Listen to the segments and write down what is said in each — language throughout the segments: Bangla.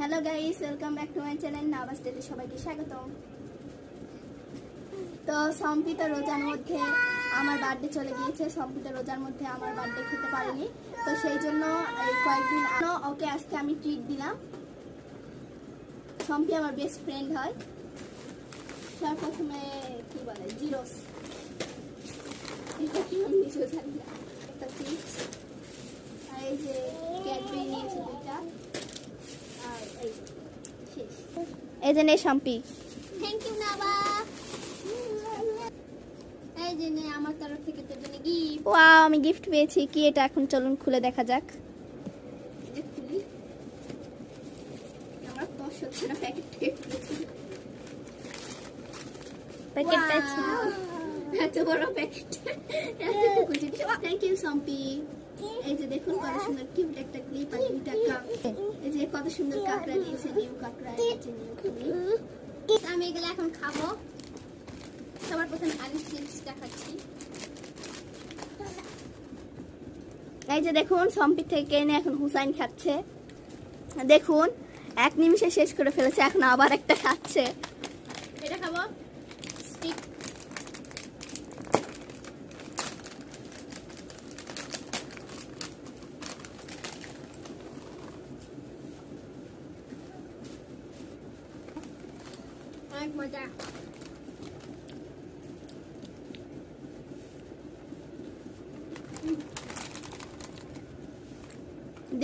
Hello guys, welcome back to my channel নাবাস ডেতে সবাইকে স্বাগতম। তো সম্পিতা রোজার মধ্যে আমার বার্থডে চলে গিয়েছে। সম্পিতা রোজার মধ্যে আমার বার্থডে খেতে পারিনি, তো সেই জন্য এই কয়েকদিন ওকে আজকে আমি ট্রিট দিলাম। সম্পি আমার বেস্ট ফ্রেন্ড হয়। তার প্রথমে কি বলে জিরোস, এটা কি আমি নিজেও জানি না। একটা চিপস আর এই যে ক্যাডবেরি নিয়েছে দুইটা, আর এই শেষ। এই যে নে সম্পি, থ্যাংক ইউ নাবা। এই যে নে আমার তরফ থেকে তোর জন্য গিফট। ওয়াও, আমি গিফট পেয়েছি। কি এটা? এখন চলুন খুলে দেখা যাক। এই খুলি, আমার কষ্ট হচ্ছে না। প্যাকেটটা প্যাকেটটা আছে, এত বড় প্যাকেট, এত খুশি। থ্যাংক ইউ সম্পি। এই যে দেখুন কত সুন্দর কিউট একটা ক্লিপ আর দুইটা কাপ। এই যে কত সুন্দর কাকড়া দিয়েছে, নিউ কাকড়া দিয়েছে, নিউ ক্লিপ। আমি এগুলো এখন খাবো। সবার প্রথমে আলু চিপসটা খাচ্ছি। এই যে দেখুন সম্পি থেকে এনে এখন হুসাইন খাচ্ছে। দেখুন এক নিমিষে শেষ করে ফেলেছে, এখন আবার একটা খাচ্ছে। এটা খাবো স্টিক। অনেক মজা।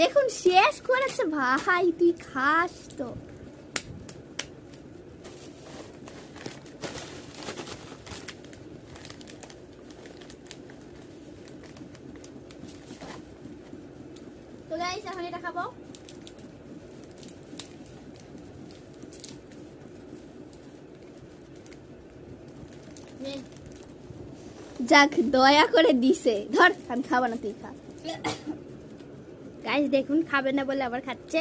দেখুন শেষ করেছে। ভাই তুই খাস তো। তো গাইস এখন এটা খাবো। যাক, দয়া করে দিছে। ধর, আমি খাবো না, তুই খা। গাইস দেখুন খাবে না বলে আবার খাচ্ছে।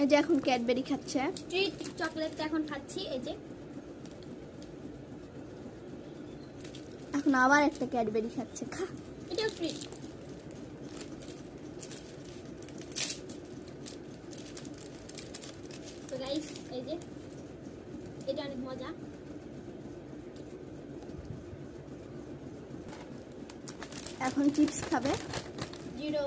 এই যে এখন ক্যাডবেরি খাচ্ছে, স্ট্রিট চকলেটটা এখন খাচ্ছি। এই যে এখন আবার একটা ক্যাডবেরি খাচ্ছে। খা, এটাও স্ট্রিট। তো গাইস এই যে এটা অনেক মজা। এখন চিপস খাবে, জিরো।